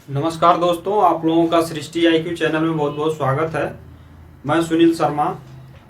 नमस्कार दोस्तों, आप लोगों का सृष्टि IQ चैनल में बहुत बहुत स्वागत है। मैं सुनील शर्मा।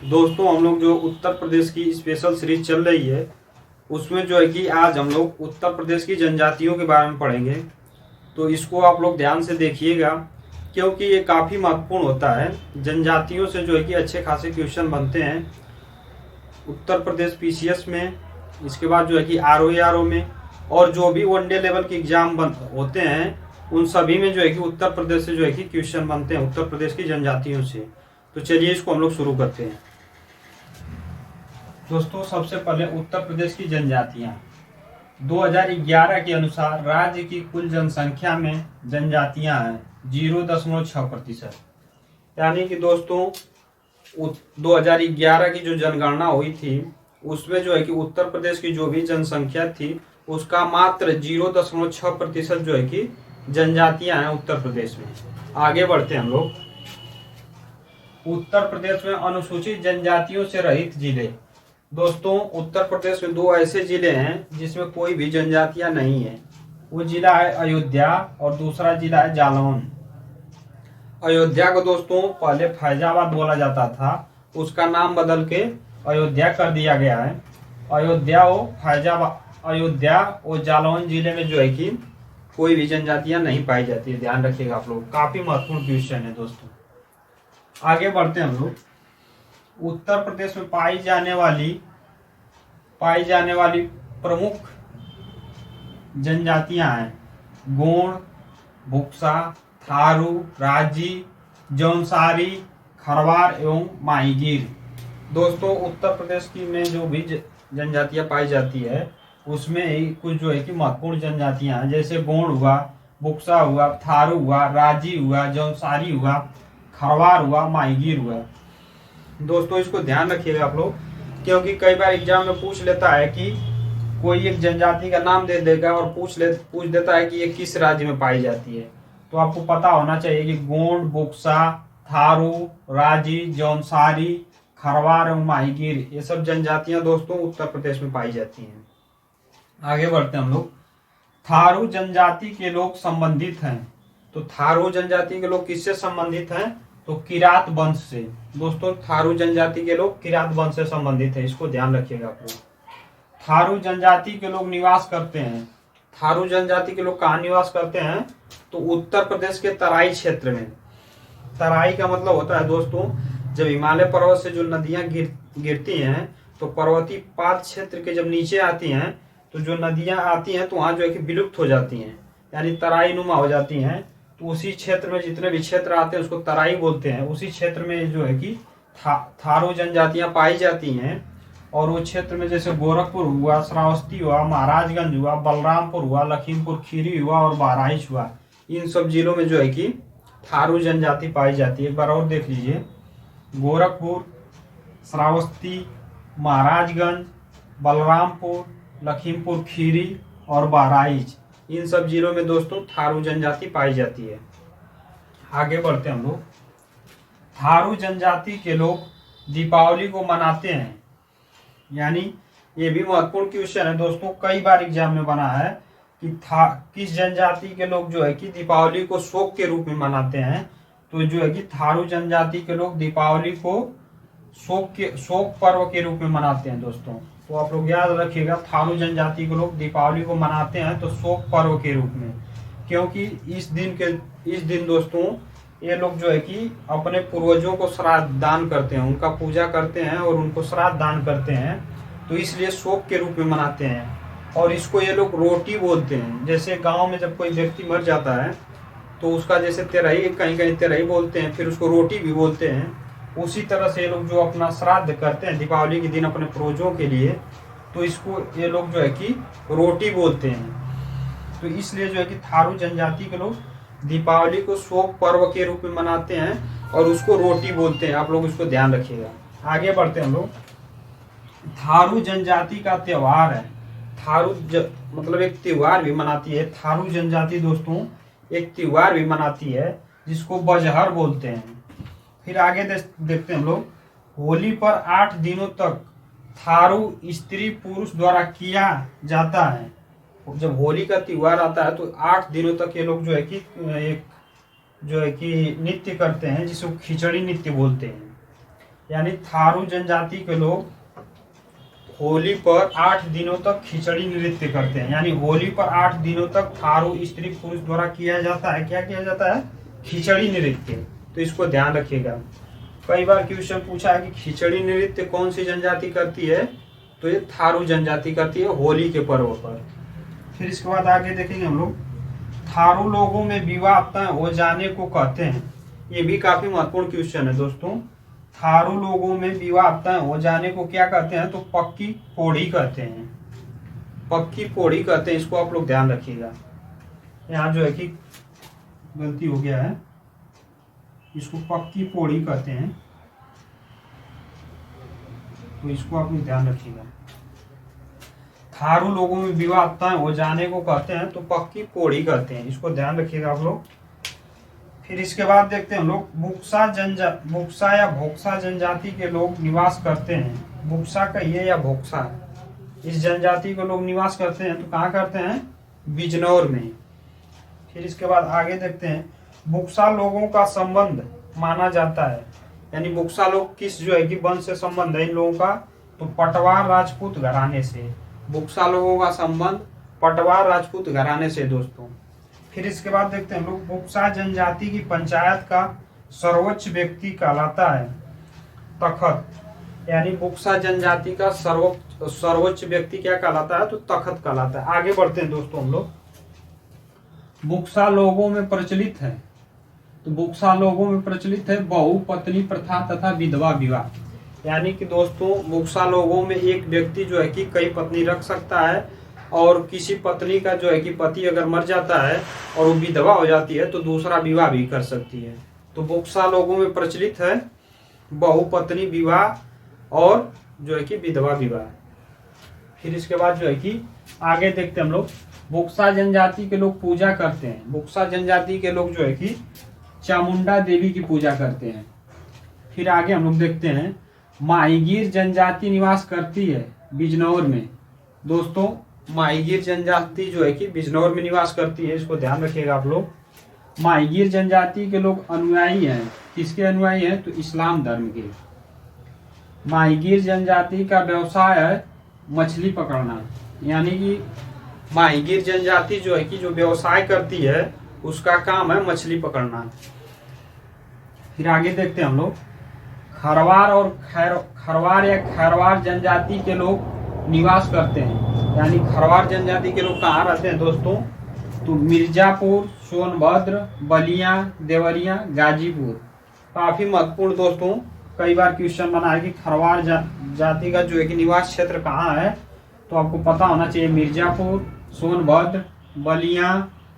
दोस्तों, हम लोग जो उत्तर प्रदेश की स्पेशल सीरीज चल रही है उसमें जो है कि आज हम लोग उत्तर प्रदेश की जनजातियों के बारे में पढ़ेंगे। तो इसको आप लोग ध्यान से देखिएगा क्योंकि ये काफ़ी महत्वपूर्ण होता है। जनजातियों से जो है कि अच्छे खासे क्वेश्चन बनते हैं उत्तर प्रदेश PCS में, इसके बाद जो है कि RO में, और जो भी वनडे लेवल के एग्जाम होते हैं उन सभी में जो है कि उत्तर प्रदेश से जो है कि क्वेश्चन बनते हैं, उत्तर प्रदेश की जनजातियों से। तो चलिए इसको हम लोग शुरू करते हैं। दोस्तों, सबसे पहले उत्तर प्रदेश की जनजातियां 2011 के अनुसार राज्य की कुल जनसंख्या में जनजातियां हैं 0.6%। यानी कि दोस्तों 2011 की जो जनगणना हुई थी उसमें जो है कि उत्तर प्रदेश की जो भी जनसंख्या थी उसका मात्र 0.6% जो है कि जनजातियां हैं उत्तर प्रदेश में। आगे बढ़ते हैं हम लोग। उत्तर प्रदेश में अनुसूचित जनजातियों से रहित जिले। दोस्तों, उत्तर प्रदेश में दो ऐसे जिले हैं जिसमें कोई भी जनजातियां नहीं है। वो जिला है अयोध्या और दूसरा जिला है जालौन। अयोध्या को दोस्तों पहले फैजाबाद बोला जाता था, उसका नाम बदल के अयोध्या कर दिया गया है। अयोध्या और जालौन जिले में जो है कि कोई भी जनजातियां नहीं पाई जाती है। ध्यान रखिएगा आप लोग, काफी महत्वपूर्ण क्वेश्चन है दोस्तों। आगे बढ़ते हैं हम लोग। उत्तर प्रदेश में पाई जाने वाली प्रमुख जनजातियां हैं गोंड, बुक्सा, थारू, राजी, जौनसारी, खरवार एवं माहीगीर। दोस्तों, उत्तर प्रदेश की में जो भी जनजातियां पाई जाती है उसमें ही कुछ जो है कि महत्वपूर्ण जनजातियां हैं, जैसे गोंड हुआ, बुक्सा हुआ, थारू हुआ, राजी हुआ, जौनसारी हुआ, खरवार हुआ, माहीगीर हुआ। दोस्तों, इसको ध्यान रखिएगा आप लोग क्योंकि कई बार एग्जाम में पूछ लेता है कि कोई एक जनजाति का नाम दे देगा और पूछ देता है कि ये किस राज्य में पाई जाती है। तो आपको पता होना चाहिए कि गोंड, बुक्सा, थारू, राजी, जौनसारी, खरवार एवं माहीगीर ये सब जनजातियां दोस्तों उत्तर प्रदेश में पाई जाती हैं। आगे बढ़ते हैं हम लोग। थारू जनजाति के लोग संबंधित हैं। तो थारू जनजाति के लोग किससे संबंधित हैं? तो किरात वंश से। दोस्तों, थारू जनजाति के लोग किरात वंश से संबंधित हैं, इसको ध्यान रखिएगा आप लोग। थारू जनजाति के लोग निवास करते हैं। थारू जनजाति के लोग कहाँ निवास करते हैं? तो उत्तर प्रदेश के तराई क्षेत्र में। तराई का मतलब होता है दोस्तों, जब हिमालय पर्वत से जो नदियां गिरती हैं तो पर्वतीय पाद क्षेत्र के जब नीचे आती हैं तो जो नदियां आती हैं तो वहां जो है कि विलुप्त हो जाती हैं, यानी तराई नुमा हो जाती हैं। तो उसी क्षेत्र में जितने भी क्षेत्र आते हैं उसको तराई बोलते हैं। उसी क्षेत्र में जो है कि थारू जनजातियां पाई जाती हैं। और वो क्षेत्र में जैसे गोरखपुर हुआ, श्रावस्ती हुआ, महाराजगंज हुआ, बलरामपुर हुआ, लखीमपुर खीरी हुआ और बहराइच हुआ, इन सब जिलों में जो है कि थारू जनजाति पाई जाती है। एक बार और देख लीजिए, गोरखपुर, श्रावस्ती, महाराजगंज, बलरामपुर, लखीमपुर खीरी और बहराइच, इन सब जिलों में दोस्तों थारू जनजाति पाई जाती है। आगे बढ़ते हैं हम लोग। थारू जनजाति के लोग दीपावली को मनाते हैं। यानी ये भी महत्वपूर्ण क्वेश्चन है दोस्तों, कई बार एग्जाम में बना है कि किस जनजाति के लोग जो है कि दीपावली को शोक के रूप में मनाते हैं। तो जो है कि थारू जनजाति के लोग दीपावली को शोक पर्व के रूप में मनाते हैं दोस्तों। तो आप लोग याद रखिएगा, थारू जनजाति के लोग दीपावली को मनाते हैं तो शोक पर्व के रूप में, क्योंकि इस दिन दोस्तों ये लोग जो है कि अपने पूर्वजों को श्राद्ध दान करते हैं, उनका पूजा करते हैं और उनको श्राद्ध दान करते हैं, तो इसलिए शोक के रूप में मनाते हैं। और इसको ये लोग रोटी बोलते हैं। जैसे गाँव में जब कोई व्यक्ति मर जाता है तो उसका जैसे तेरही, कहीं कहीं तेरही बोलते हैं, फिर उसको रोटी भी बोलते हैं। उसी तरह से ये लोग जो अपना श्राद्ध करते हैं दीपावली के दिन अपने पूर्वजों के लिए, तो इसको ये लोग जो है कि रोटी बोलते हैं। तो इसलिए जो है कि थारू जनजाति के लोग दीपावली को शोक पर्व के रूप में मनाते हैं और उसको रोटी बोलते हैं। आप लोग इसको ध्यान रखिएगा। आगे बढ़ते हैं हम लोग। थारू जनजाति का त्योहार है। मतलब एक त्योहार भी मनाती है थारू जनजाति दोस्तों, एक त्योहार भी मनाती है जिसको बजहर बोलते हैं। फिर आगे देखते हैं हम लोग। होली पर 8 दिनों तक थारू स्त्री पुरुष द्वारा किया जाता है। जब होली का त्योहार आता है तो 8 दिनों तक ये लोग जो है कि एक जो है कि नृत्य करते हैं, जिसको खिचड़ी नृत्य बोलते हैं। यानी थारू जनजाति के लोग होली पर 8 दिनों तक खिचड़ी नृत्य करते हैं। यानी होली पर 8 दिनों तक थारू स्त्री पुरुष द्वारा किया जाता है, क्या किया जाता है, खिचड़ी नृत्य। तो इसको ध्यान रखिएगा। कई बार क्वेश्चन पूछा है कि खिचड़ी नृत्य कौन सी जनजाति करती है, तो ये थारू जनजाति करती है होली के पर्व पर। फिर इसके बाद आगे देखेंगे हम लोग, थारू लोगों में विवाह तय हो जाने को कहते हैं। ये भी काफी महत्वपूर्ण क्वेश्चन है दोस्तों। थारू लोगों में विवाह तय हो जाने को क्या कहते हैं, तो पक्की पोड़ी कहते हैं। पक्की पोड़ी कहते हैं, इसको आप लोग ध्यान रखिएगा। यहाँ जो है कि गलती हो गया है, इसको पक्की पोड़ी कहते हैं, तो इसको आप लोग ध्यान रखिएगा। थारू लोगों में विवाह तय हो जाने को कहते हैं तो पक्की पोड़ी कहते हैं, इसको ध्यान रखिएगा आप लोग। फिर इसके बाद देखते हैं हम लोग, बुक्सा या भोक्सा जनजाति के लोग निवास करते हैं। बुक्सा कहिए या भोक्सा, इस जनजाति के लोग निवास करते हैं तो कहाँ करते हैं, बिजनौर में। फिर इसके बाद आगे देखते हैं, बुक्सा लोगों का संबंध माना जाता है। यानी बुक्सा लोग किस जो है कि वंश से संबंध है इन लोगों का, तो पटवार राजपूत घराने से। बुक्सा लोगों का संबंध पटवार राजपूत घराने से दोस्तों। फिर इसके बाद देखते हैं हम लोग, बुक्सा जनजाति की पंचायत का सर्वोच्च व्यक्ति कहलाता है तखत। यानी बुक्सा जनजाति का सर्वोच्च व्यक्ति क्या कहलाता है, तो तखत कहलाता है। आगे बढ़ते हैं दोस्तों हम लोग, बुक्सा लोगों में प्रचलित है, तो बुक्सा लोगों में प्रचलित है बहुपत्नी प्रथा तथा विधवा विवाह। यानी कि दोस्तों बुक्सा लोगों में एक व्यक्ति जो है कि कई पत्नी रख सकता है, और किसी पत्नी का जो है कि पति अगर मर जाता है और वो विधवा हो जाती है तो दूसरा विवाह भी कर सकती है। तो बुक्सा लोगों में प्रचलित है बहुपत्नी विवाह और जो है कि विधवा विवाह। फिर इसके बाद जो है कि आगे देखते हैं हम लोग, बुक्सा जनजाति के लोग पूजा करते हैं। बुक्सा जनजाति के लोग जो है कि चामुंडा देवी की पूजा करते हैं। फिर आगे हम लोग देखते हैं, माहीगीर जनजाति निवास करती है बिजनौर में। दोस्तों माहीगीर जनजाति जो है कि बिजनौर में निवास करती है, इसको ध्यान रखिएगा आप लोग। माहीगीर जनजाति के लोग अनुयायी हैं, किसके अनुयायी हैं, तो इस्लाम धर्म के। माहीगीर जनजाति का व्यवसाय है मछली पकड़ना। यानी कि माहीगीर जनजाति जो है कि जो व्यवसाय करती है उसका काम है मछली पकड़ना। फिर आगे देखते हैं हम लोग, खरवार और खरवार या खैरवार जनजाति के लोग निवास करते हैं। यानी खरवार जनजाति के लोग कहाँ रहते हैं दोस्तों, तो मिर्जापुर, सोनभद्र, बलिया, देवरिया, गाजीपुर। काफी महत्वपूर्ण दोस्तों, कई बार क्वेश्चन बना है कि खरवार जाति का जो है कि निवास क्षेत्र कहाँ है, तो आपको पता होना चाहिए मिर्जापुर, सोनभद्र, बलिया,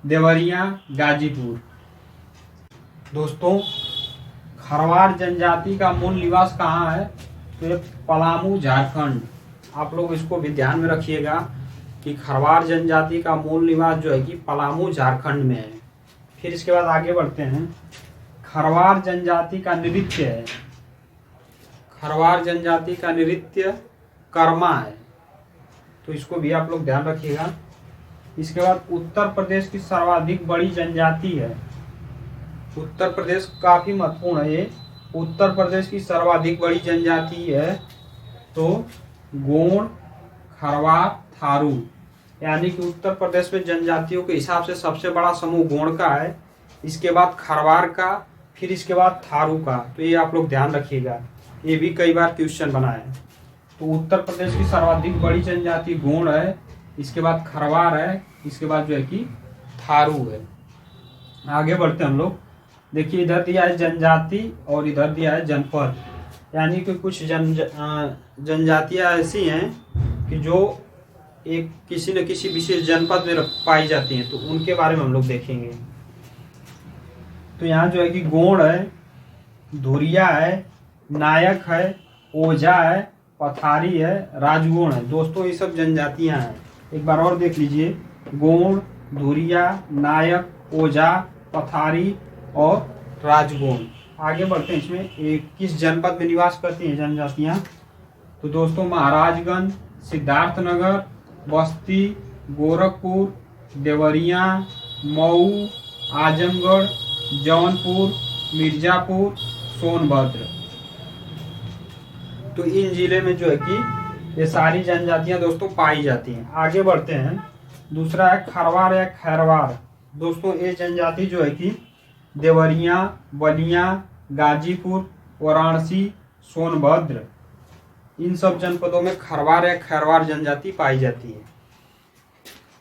देवरिया, गाजीपुर। दोस्तों खरवार जनजाति का मूल निवास कहाँ है, तो ये पलामू झारखंड। आप लोग इसको भी ध्यान में रखिएगा कि खरवार जनजाति का मूल निवास जो है कि पलामू झारखंड में है। फिर इसके बाद आगे बढ़ते हैं, खरवार जनजाति का नृत्य है, खरवार जनजाति का नृत्य कर्मा है, तो इसको भी आप लोग ध्यान रखिएगा। इसके बाद उत्तर प्रदेश की सर्वाधिक बड़ी जनजाति है। उत्तर प्रदेश काफी महत्वपूर्ण है ये। उत्तर प्रदेश की सर्वाधिक बड़ी जनजाति है तो गोंड, खरवार, थारू। यानी कि उत्तर प्रदेश में जनजातियों के हिसाब से सबसे बड़ा समूह गोंड का है, इसके बाद खरवार का, फिर इसके बाद थारू का। तो ये आप लोग ध्यान रखिएगा, ये भी कई बार क्वेश्चन बना है। तो उत्तर प्रदेश की सर्वाधिक बड़ी जनजाति गोंड है, इसके बाद खरवार है, इसके बाद जो है कि थारू है। आगे बढ़ते हम लोग, देखिए इधर दिया है जनजाति और इधर दिया है जनपद। यानी कि कुछ जनजातियां ऐसी हैं कि जो एक किसी न किसी विशेष जनपद में पाई जाती हैं, तो उनके बारे में हम लोग देखेंगे। तो यहाँ जो है कि गोंड है, धुरिया है, नायक है, ओझा है, पथारी है, राजगोण है। दोस्तों ये सब जनजातियां हैं, एक बार और देख लीजिए, गोंड, धुरिया, नायक, ओझा, पथारी और राजगोण। आगे बढ़ते हैं, इसमें किस जनपद में निवास करती हैं जनजातियां, तो दोस्तों महाराजगंज, सिद्धार्थनगर, बस्ती, गोरखपुर, देवरिया, मऊ, आजमगढ़, जौनपुर, मिर्जापुर, सोनभद्र। तो इन जिले में जो है कि ये सारी जनजातियां दोस्तों पाई जाती हैं। आगे बढ़ते हैं। दूसरा है खरवार या खैरवार। दोस्तों ये जनजाति जो है कि देवरिया, बलिया, गाजीपुर, वाराणसी, सोनभद्र, इन सब जनपदों में खरवार या खैरवार जनजाति पाई जाती है।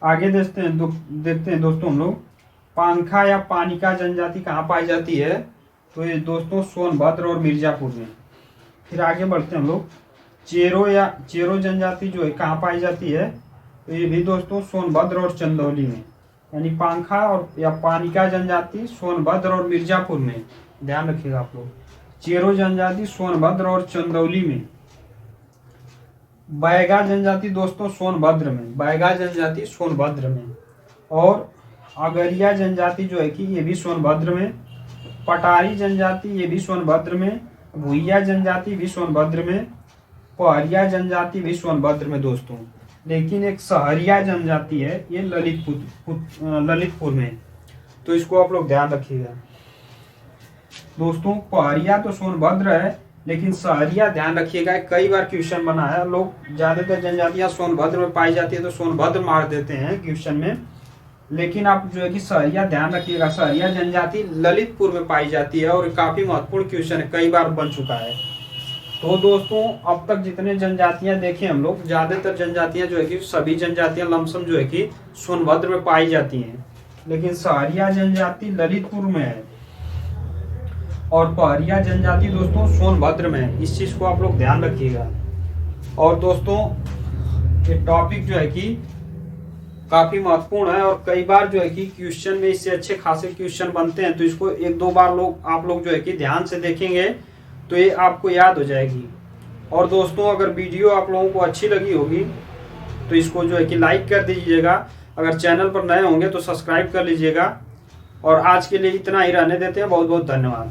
आगे देखते हैं दोस्तों हम लोग पांखा या पानिका जनजाति कहाँ पाई जाती है। तो ये दोस्तों सोनभद्र और मिर्जापुर में। फिर आगे बढ़ते हैं हम लोग चेरो जनजाति जो है कहाँ पाई जाती है। तो ये भी दोस्तों सोनभद्र और चंदौली में। यानी पांखा और या पानिका जनजाति सोनभद्र और मिर्जापुर में, ध्यान रखिएगा आप लोग। चेरो जनजाति सोनभद्र और चंदौली में। बैगा जनजाति दोस्तों सोनभद्र में, बैगा जनजाति सोनभद्र में। और अगरिया जनजाति जो है कि ये भी सोनभद्र में। पटारी जनजाति ये भी सोनभद्र में। भुइया जनजाति भी सोनभद्र में। पहरिया जनजाति भी सोनभद्र में दोस्तों। लेकिन एक सहरिया जनजाति है, ये ललितपुर में। तो इसको आप लोग ध्यान रखिएगा दोस्तों। पहरिया तो सोनभद्र है, लेकिन सहरिया ध्यान रखिएगा। कई बार क्वेश्चन बना है, लोग ज्यादातर जनजातियां सोनभद्र में पाई जाती है तो सोनभद्र मार देते हैं क्वेश्चन में। लेकिन आप जो है कि सहरिया ध्यान रखिएगा, सहरिया जनजाति ललितपुर में पाई जाती है और काफी महत्वपूर्ण क्वेश्चन है, कई बार बन चुका है। तो दोस्तों अब तक जितने जनजातियां देखे हम लोग, ज्यादातर जनजातियां जो है कि सभी जनजातियां लमसम जो है कि सोनभद्र में पाई जाती हैं, लेकिन सहरिया जनजाति ललितपुर में है और पहरिया जनजाति दोस्तों सोनभद्र में है। इस चीज को आप लोग ध्यान रखिएगा। और दोस्तों ये टॉपिक जो है कि काफी महत्वपूर्ण है और कई बार जो है कि क्वेश्चन में इससे अच्छे खासे क्वेश्चन बनते हैं। तो इसको एक दो बार आप लोग जो है कि ध्यान से देखेंगे तो ये आपको याद हो जाएगी। और दोस्तों अगर वीडियो आप लोगों को अच्छी लगी होगी तो इसको जो है कि लाइक कर दीजिएगा। अगर चैनल पर नए होंगे तो सब्सक्राइब कर लीजिएगा। और आज के लिए इतना ही रहने देते हैं। बहुत बहुत धन्यवाद।